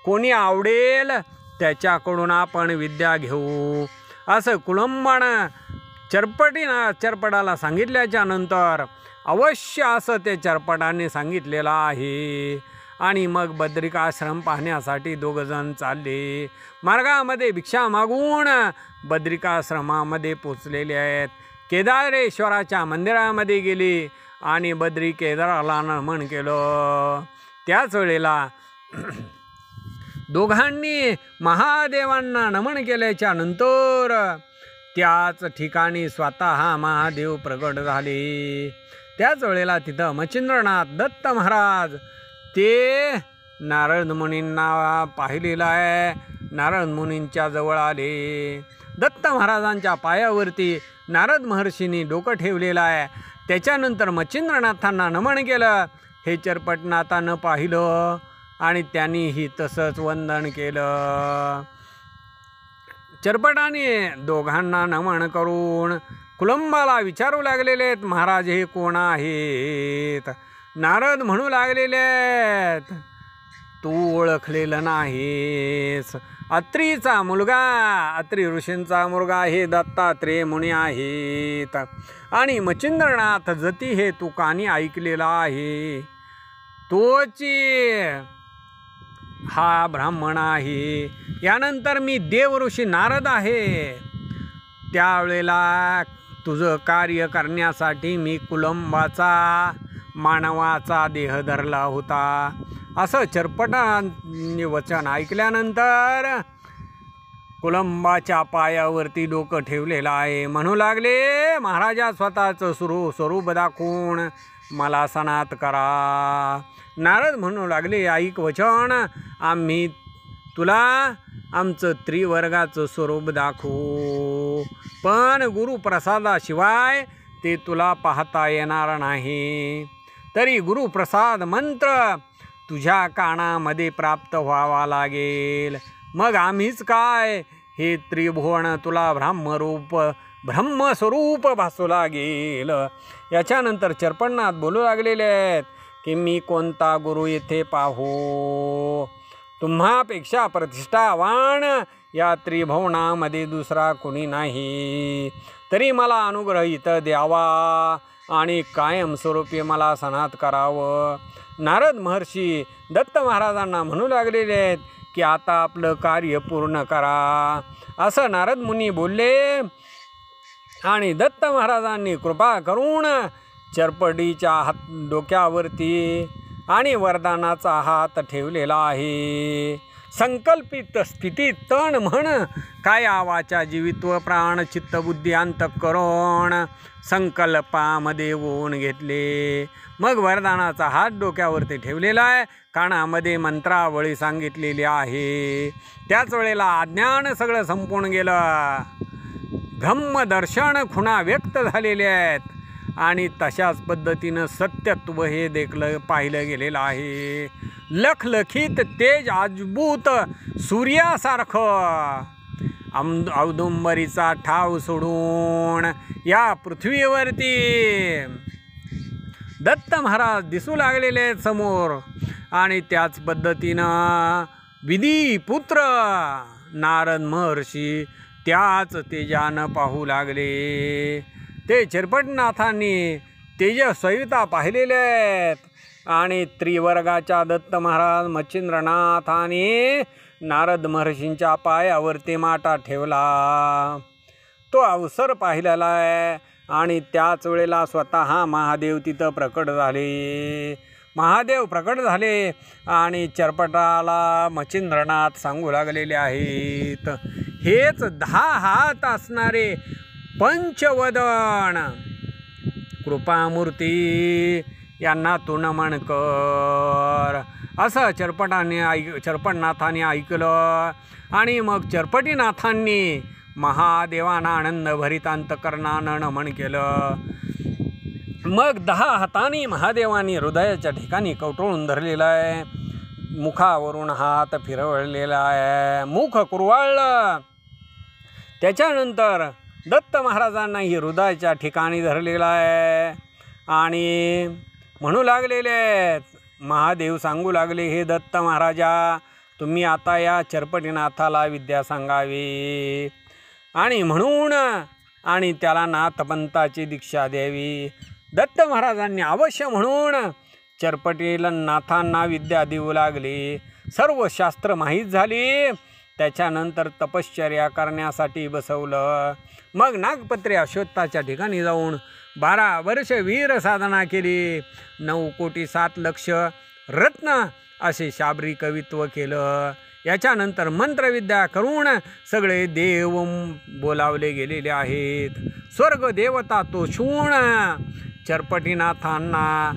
कोणी आवडेल त्याच्याकडून आपण विद्या घेऊ. असं कुलंबानं चरपटाला सांगितल्याच्या नंतर अवश्य असं ते चरपटाने सांगितलेलं आहे. आणि मग बद्रिकाश्रम पाहण्यासाठी दोघंजण चालले. मार्गामध्ये भिक्षा मागून बद्रिकाश्रमामध्ये पोचलेले आहेत. केदारेश्वराच्या मंदिरामध्ये गेले आणि बद्री केदाराला नमन केलं. त्याच वेळेला दोघांनी महादेवांना नमन केल्याच्या नंतर त्याच ठिकाणी स्वतः महादेव प्रगट झाले. त्याच वेळेला तिथं मच्छिंद्रनाथ दत्त महाराज ते नारद मुनींना पाहिलेलं आहे. नारद मुनींच्या जवळ आले. दत्त महाराजांच्या पायावरती नारद महर्षींनी डोकं ठेवलेलं आहे. त्याच्यानंतर मच्छिंद्रनाथांना नमन केलं. हे चरपटनाथानं पाहिलं आणि त्यांनीही तसंच वंदन केलं. चरपटाने दोघांना नमन करून कुलंबाला विचारू लागलेले आहेत, महाराज हे कोण आहेत? नारद म्हणू लागलेले आहेत, तू ओळखलेलं नाहीस. अत्रीचा मुलगा, अत्री ऋषींचा मुलगा हे दत्तात्रेय मुनी आहेत. आणि मच्छिंद्रनाथ जती हे तू कानी ऐकलेला आहे. तोची हा ब्राह्मण आहे. यानंतर मी देव ऋषी नारद आहे. त्यावेळेला तुझं कार्य करण्यासाठी मी कुलंबाचा मानवाचा देह धरला होता. असं चरपटाने वचन ऐकल्यानंतर कुलंबाच्या पायावरती डोकं ठेवलेलं आहे. म्हणू लागले, महाराजा स्वतःचं स्वरूप दाखवून मला सनात करा. नारद म्हणू लागले, ऐक वचन, आम्ही तुला आमचं त्रिवर्गाचं स्वरूप दाखवू, पण गुरुप्रसादाशिवाय ते तुला पाहता येणार नाही. तरी गुरुप्रसाद मंत्र तुझ्या कानामध्ये प्राप्त व्हावा लागेल. मग आम्हीच काय, हे त्रिभुवन तुला ब्रह्मस्वरूप भासू लागेल. याच्यानंतर चरपटनाथ बोलू लागलेले आहेत की मी कोणता गुरु येथे पाहू? तुम्हापेक्षा प्रतिष्ठावान या त्रिभुवनामध्ये दुसरा कोणी नाही. तरी मला अनुग्रह इथं द्यावा आणि कायमस्वरूपी मला सनात करावं. नारद महर्षी दत्त महाराजांना म्हणू लागलेले आहेत की आता आपलं कार्य पूर्ण करा. असं नारद मुनी बोलले आणि दत्त महाराजांनी कृपा करून चरपटीच्या डोक्यावरती आणि वरदानाचा हात ठेवलेला आहे. संकल्पित स्थितीत तन म्हण काया वाचा जीवित्व प्राण चित्त बुद्धी अंतःकरण संकल्पामध्ये ओन घेतले. मग वरदानाचा हात डोक्यावरती ठेवलेला आहे. कानामध्ये मंत्रावळी सांगितलेली आहे. त्याच वेळेला अज्ञान सगळं संपून गेलं. ब्रह्मदर्शन खुणा व्यक्त झालेले आहेत आणि तशाच पद्धतीनं सत्यत्व हे देखलं पाहिलं गेलेलं आहे. लखलखित तेज अद्भुत सूर्यासारखं औदुंबरीचा ठाव सोडून या पृथ्वीवरती दत्त महाराज दिसू लागलेले आहेत समोर. आणि त्याच पद्धतीनं विधी पुत्र नारद महर्षी त्याच तेजानं पाहू लागले. ते चिरपटनाथांनी तेजस्विता पाहिलेले आहेत आणि त्रिवर्गाच्या दत्त महाराज मच्छिंद्रनाथाने नारद महर्षींच्या पायावरती माटा ठेवला. तो अवसर पाहिलेला आहे आणि त्याच वेळेला स्वतः महादेव तिथं प्रकट झाले. महादेव प्रकट झाले आणि चरपटाला मच्छिंद्रनाथ सांगू लागलेले आहेत, हेच 10 हात असणारे पंचवदन कृपामूर्ती यांना तू नमन कर. असं चरपटनाथाने ऐकलं आणि मग चरपटीनाथांनी महादेवांना आनंदभरित अंतकरणानं नमन केलं. मग 10 हातांनी महादेवांनी हृदयाच्या ठिकाणी कवटळून धरलेला आहे. मुखावरून हात फिरवलेला आहे, मुख कुरवाळलं. त्याच्यानंतर दत्त महाराजांनाही हृदयाच्या ठिकाणी धरलेला आहे आणि म्हणू लागलेले आहेत. महादेव सांगू लागले, हे दत्त महाराजा, तुम्ही आता या चरपटीनाथाला विद्या सांगावी आणि म्हणून आणि त्याला नाथपंथाची दीक्षा द्यावी. दत्त महाराजांनी अवश्य म्हणून चरपटीनाथांना विद्या देऊ लागली. सर्व शास्त्र माहीत झाली. त्याच्यानंतर तपश्चर्या करण्यासाठी बसवलं. मग नागपत्रे अश्वत्थाच्या ठिकाणी जाऊन 12 वर्ष वीर साधना केली. 9 कोटी 7 लक्ष रत्न असे शाबरी कवित्व केलं. याच्यानंतर मंत्रविद्या करून सगळे देव बोलावले गेलेले आहेत. स्वर्ग देवता तो शूण चरपटीनाथांना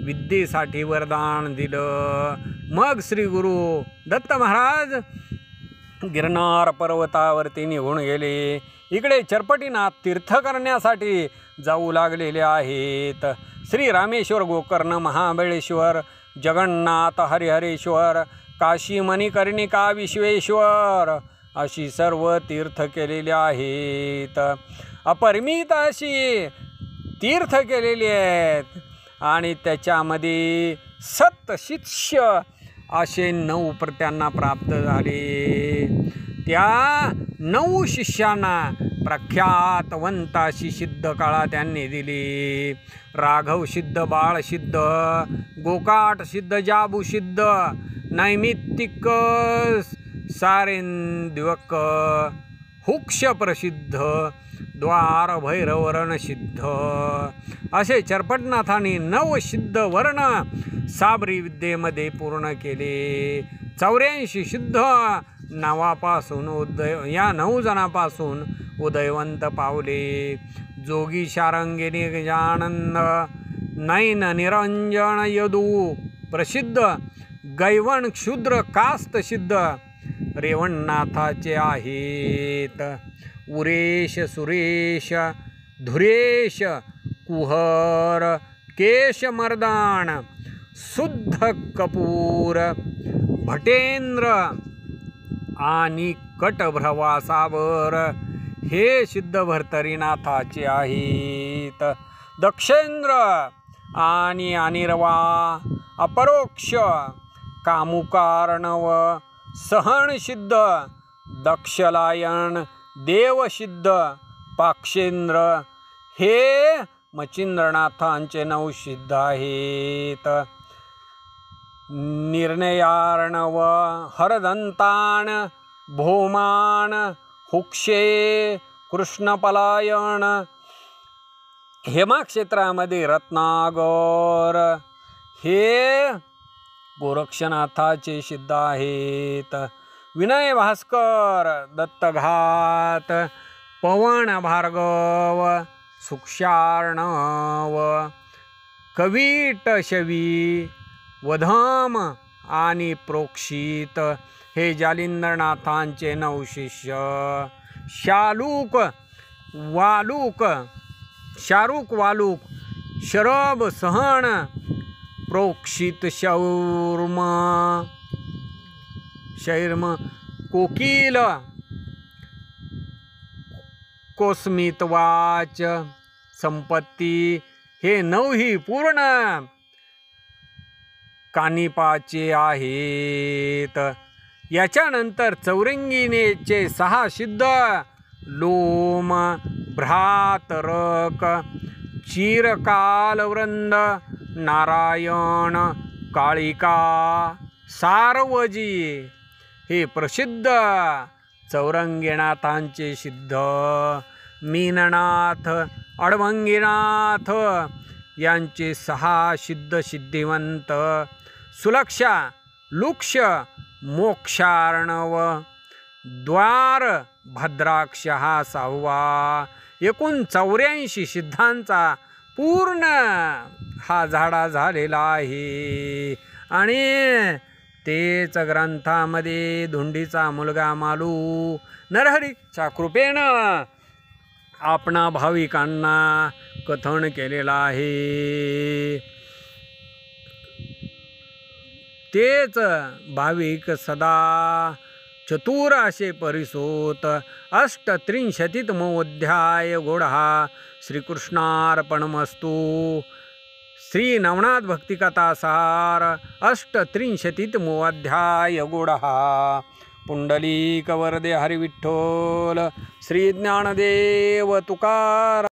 विद्येसाठी वरदान दिलं. मग श्री गुरु दत्त महाराज गिरनार पर्वतावरती निघून गेले. इकडे चरपटीनाथ तीर्थ करण्यासाठी जाऊ लागलेले आहेत. श्री रामेश्वर, गोकर्ण, महाबळेश्वर, जगन्नाथ, हरिहरेश्वर, काशी, मणिकर्णिका, विश्वेश्वर अशी सर्व तीर्थ केलेली आहेत. अपरिमित अशी तीर्थ केलेली आहेत आणि त्याच्यामध्ये 7 शिष्य असे 9 त्यांना प्राप्त झाले. त्या 9 शिष्यांना प्रख्यातवंत अशी सिद्ध कळा त्यांनी दिली. राघव सिद्ध, बाळ सिद्ध, गोकाट सिद्ध, जाबू सिद्ध, नैमित्तिक सारेंद्वक, हुक्ष प्रसिद्ध, द्वार भैरवरण सिद्ध असे चरपटनाथांनी 9 सिद्ध वर्ण साबरी विद्येमध्ये पूर्ण केले. 84 सिद्ध नावापासून या 9 जणांपासून उदयवंत पावले. जोगी, शारंगिनी, गजानंद, नैन, निरंजन, यदू प्रसिद्ध, गैवण, क्षुद्र, कास्त सिद्ध रेवणनाथाचे आहेत. उरेश, सुरेश, धुरेश, कुहर, केशमर्दान, शुद्ध कपूर, भटेंद्र आणि कटभ्रवासावर हे सिद्ध भर्तरीनाथाचे आहेत. दक्षेंद्र आणि अनिर्वा, अपरोक्ष, कामुकार्णव, सहनसिद्ध, दक्षलायन, देवसिद्ध, पाक्षेंद्र हे मच्छिंद्रनाथांचे 9 सिद्ध आहेत. निर्णयार्णव, हरदंतान, भोमान, हुक्षे, कृष्णपलायन, हेमाक्षेत्रामध्ये रत्नागर हे गोरक्षनाथाचे सिद्ध आहेत. विनय भास्कर, दत्तघात, पवन भार्गव, सुक्षार्णव, कवीटशवी, वधम आणि प्रोक्षित हे जालिंदरनाथांचे 9 शिष्य. शालूक वालूक, शारूक वालूक, शरभ, सहन, प्रोक्षित, शैर्म, कोकिल, कोस्मित, वाच, संपत्ती हे 9 ही पूर्ण कानिपाचे आहेत. याच्यानंतर चौरंगीनेचे 6 सिद्ध लोम, भ्रातरक, चिरकालवृंद, नारायण, काळिका, सार्वजी हे प्रसिद्ध चौरंगीनाथांचे सिद्ध. मीननाथ, अडभंगीनाथ यांचे 6 सिद्ध सिद्धिवंत. सुलक्षा, लुक्ष, मोक्षार्णव, द्वार भद्राक्ष हा 6वा. एकूण 84 सिद्धांचा पूर्ण हा झाडा झालेला आहे. आणि तेच ग्रंथामध्ये धुंडीचा मुलगा मालू नरहरीच्या कृपेनं आपणा भाविकांना कथन केलेला आहे. तेच भाविक सदा चतुर असे परिसोत. 38तमो अध्याय गोडहा. श्रीकृष्णार्पणमस्तु. श्री नवनाथ भक्तिकथासार 38तमो अध्याय गोडहा. पुंडलीक वरदे हरी विठ्ठल. श्री ज्ञानदेव तुकाराम.